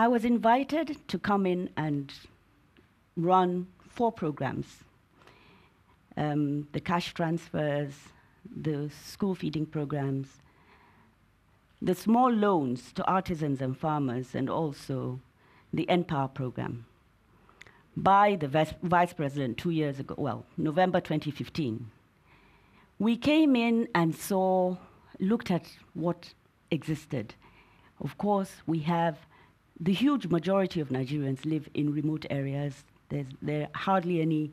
I was invited to come in and run 4 programs. The cash transfers, the school feeding programs, the small loans to artisans and farmers, and also the NPower program by the Vice President 2 years ago, well, November 2015. We came in and looked at what existed. Of course, we have the huge majority of Nigerians live in remote areas. There are hardly any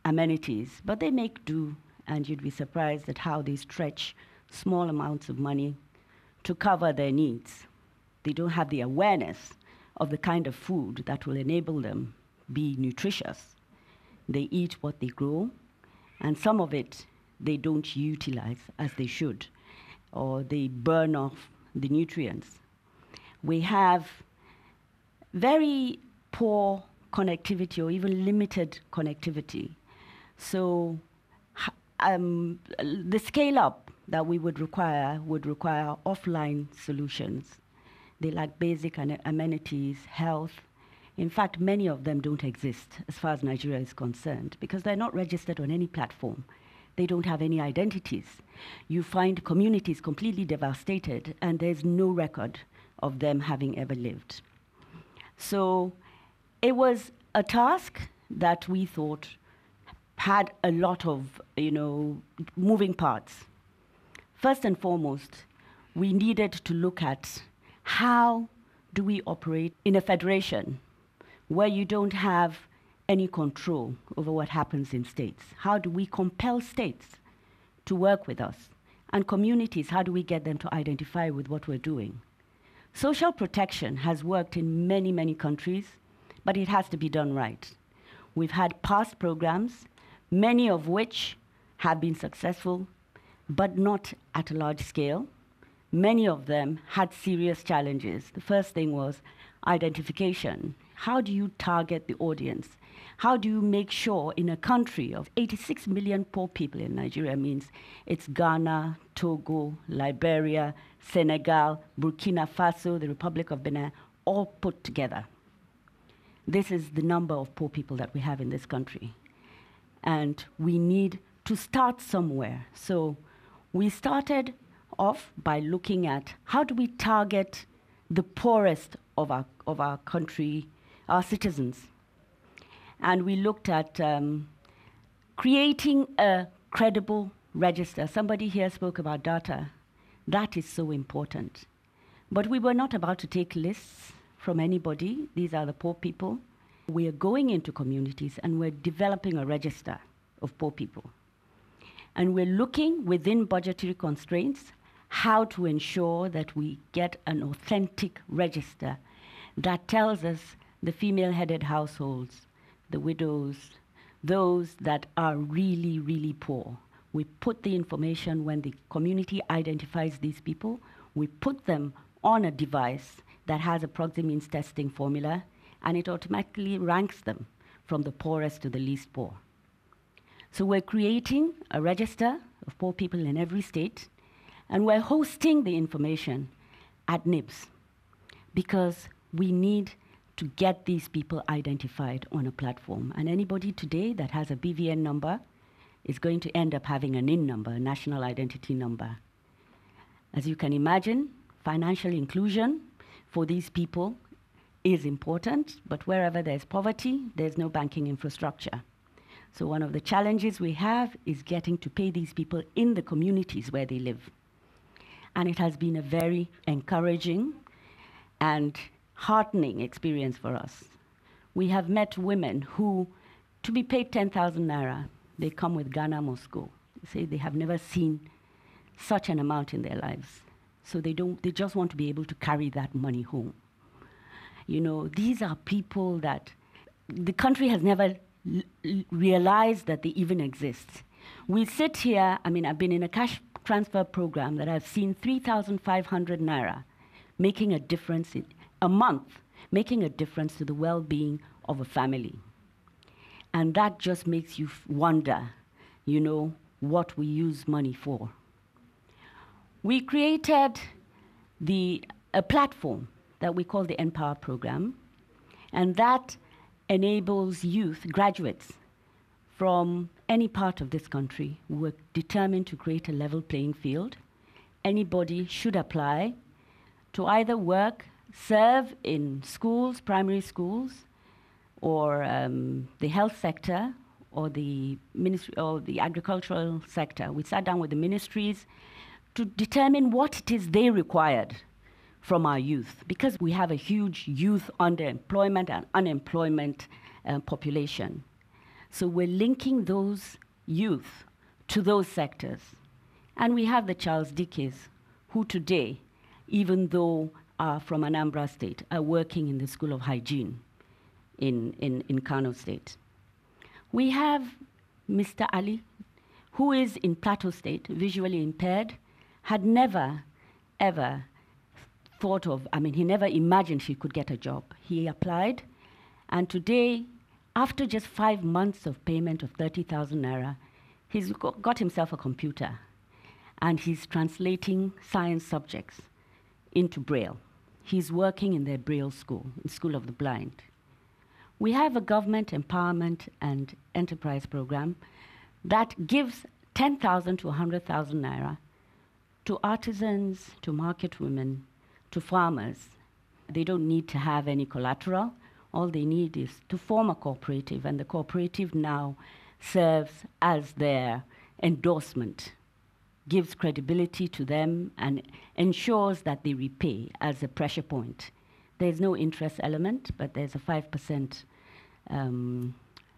amenities, but they make do, and you'd be surprised at how they stretch small amounts of money to cover their needs. They don't have the awareness of the kind of food that will enable them be nutritious. They eat what they grow, and some of it they don't utilize as they should, or they burn off the nutrients. We have very poor connectivity or even limited connectivity. So the scale up that we would require offline solutions. They lack basic amenities, health. In fact, many of them don't exist as far as Nigeria is concerned because they're not registered on any platform. They don't have any identities. You find communities completely devastated and there's no record of them having ever lived. So it was a task that we thought had a lot of, moving parts. First and foremost, we needed to look at how do we operate in a federation where you don't have any control over what happens in states? How do we compel states to work with us? And communities, how do we get them to identify with what we're doing? Social protection has worked in many, many countries, but it has to be done right. We've had past programs, many of which have been successful, but not at a large scale. Many of them had serious challenges. The first thing was identification. How do you target the audience? How do you make sure in a country of 86 million poor people in Nigeria means it's Ghana, Togo, Liberia, Senegal, Burkina Faso, the Republic of Benin, all put together. This is the number of poor people that we have in this country. And we need to start somewhere. So we started off by looking at how do we target the poorest of our country, our citizens. And we looked at creating a credible register. Somebody here spoke about data. That is so important. But we were not about to take lists from anybody. These are the poor people. We are going into communities and we're developing a register of poor people. And we're looking within budgetary constraints how to ensure that we get an authentic register that tells us the female-headed households, the widows, those that are really, really poor. We put the information when the community identifies these people, we put them on a device that has a proxy means testing formula, and it automatically ranks them from the poorest to the least poor. So we're creating a register of poor people in every state, and we're hosting the information at NIBS because we need to get these people identified on a platform. And anybody today that has a BVN number is going to end up having a NIN number, a national identity number. As you can imagine, financial inclusion for these people is important, but wherever there's poverty, there's no banking infrastructure. So one of the challenges we have is getting to pay these people in the communities where they live. And it has been a very encouraging and heartening experience for us. We have met women who, to be paid 10,000 naira, they come with Ghana Moscow. They say they have never seen such an amount in their lives. So they just want to be able to carry that money home. These are people that the country has never realized that they even exist. We sit here, I've been in a cash transfer program that I've seen 3,500 naira making a difference in a month, making a difference to the well-being of a family. And that just makes you wonder, what we use money for. We created a platform that we call the Empower program, and that enables youth, graduates from any part of this country who are determined to create a level playing field. Anybody should apply to either work, serve in schools, primary schools, or the health sector, or the ministry, or the agricultural sector. We sat down with the ministries to determine what it is they required from our youth, because we have a huge youth underemployment and unemployment population. So we're linking those youth to those sectors. And we have the Charles Dickeys, who today, even though are from Anambra State, are working in the School of Hygiene in Kano State. We have Mr. Ali, who is in Plateau State, visually impaired, had never, ever thought of, he never imagined he could get a job. He applied, and today, after just 5 months of payment of 30,000 naira, he's got himself a computer, and he's translating science subjects into Braille. He's working in their Braille school, in School of the Blind. We have a government empowerment and enterprise program that gives 10,000 to 100,000 naira to artisans, to market women, to farmers. They don't need to have any collateral. All they need is to form a cooperative, and the cooperative now serves as their endorsement, gives credibility to them, and ensures that they repay as a pressure point. There's no interest element, but there's a 5%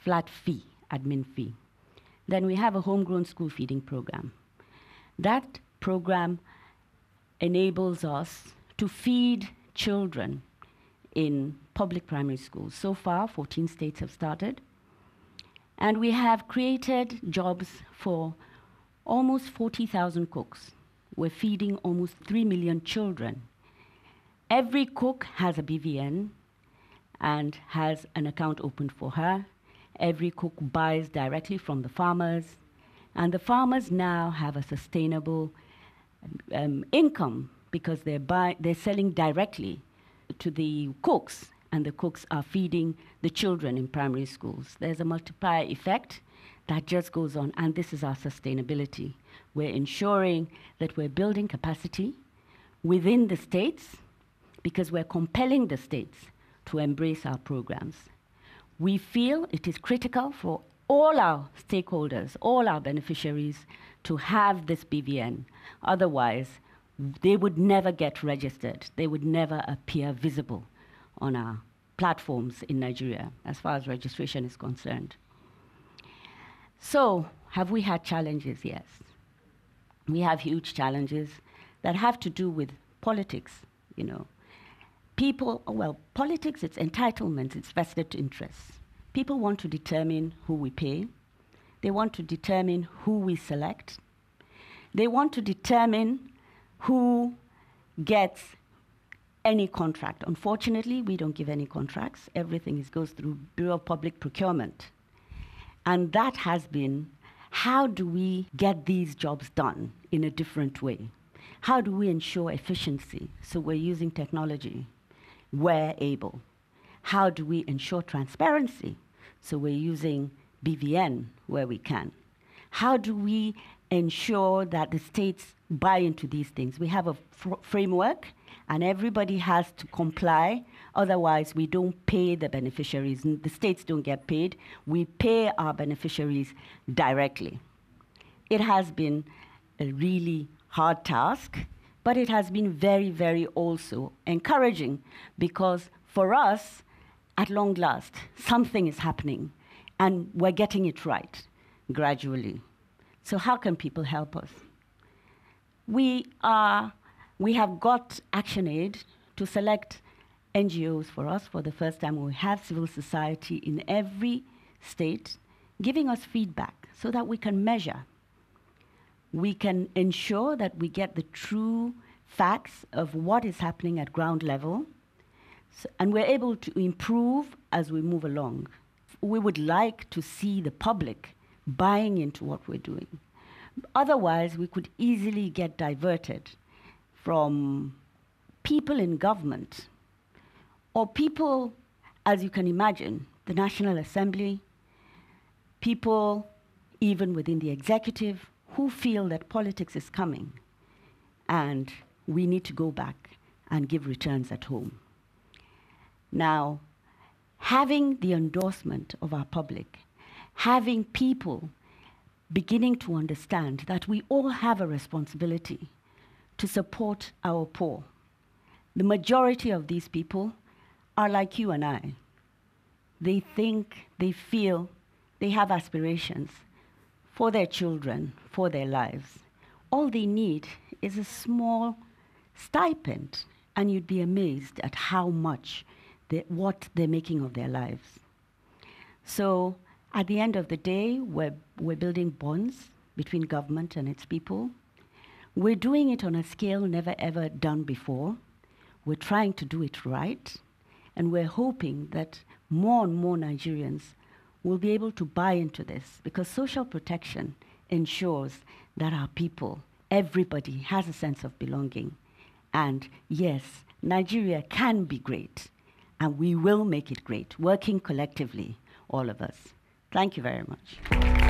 flat fee, admin fee. Then we have a homegrown school feeding program. That program enables us to feed children in public primary schools. So far, 14 states have started. And we have created jobs for almost 40,000 cooks. We're feeding almost 3 million children. Every cook has a BVN and has an account opened for her. Every cook buys directly from the farmers. And the farmers now have a sustainable income, because they're selling directly to the cooks, and the cooks are feeding the children in primary schools. There's a multiplier effect that just goes on, and this is our sustainability. We're ensuring that we're building capacity within the states, because we're compelling the states to embrace our programs. We feel it is critical for all our stakeholders, all our beneficiaries, to have this BVN. Otherwise, they would never get registered. They would never appear visible on our platforms in Nigeria, as far as registration is concerned. So, have we had challenges? Yes. We have huge challenges that have to do with politics, Politics, it's entitlement, it's vested interests. People want to determine who we pay. They want to determine who we select. They want to determine who gets any contract. Unfortunately, we don't give any contracts. Everything goes through Bureau of Public Procurement. And that has been, how do we get these jobs done in a different way? How do we ensure efficiency? So we're using technology where able. How do we ensure transparency? So we're using BVN where we can. How do we ensure that the states buy into these things? We have a framework, and everybody has to comply. Otherwise, we don't pay the beneficiaries. The states don't get paid. We pay our beneficiaries directly. It has been a really hard task, but it has been very, very also encouraging, because for us, at long last, something is happening, and we're getting it right gradually. So how can people help us? We have got ActionAid to select NGOs for us for the first time. We have civil society in every state giving us feedback so that we can measure. We can ensure that we get the true facts of what is happening at ground level, and we're able to improve as we move along. We would like to see the public buying into what we're doing. Otherwise, we could easily get diverted from people in government or people, as you can imagine, the National Assembly, people even within the executive who feel that politics is coming and we need to go back and give returns at home. Now, having the endorsement of our public, having people beginning to understand that we all have a responsibility to support our poor. The majority of these people are like you and I. They think, they feel, they have aspirations for their children, for their lives. All they need is a small stipend, and you'd be amazed at how much, what they're making of their lives. So at the end of the day, we're building bonds between government and its people. We're doing it on a scale never ever done before. We're trying to do it right, and we're hoping that more and more Nigerians will be able to buy into this, because social protection ensures that our people, everybody, has a sense of belonging. And yes, Nigeria can be great, and we will make it great, working collectively, all of us. Thank you very much.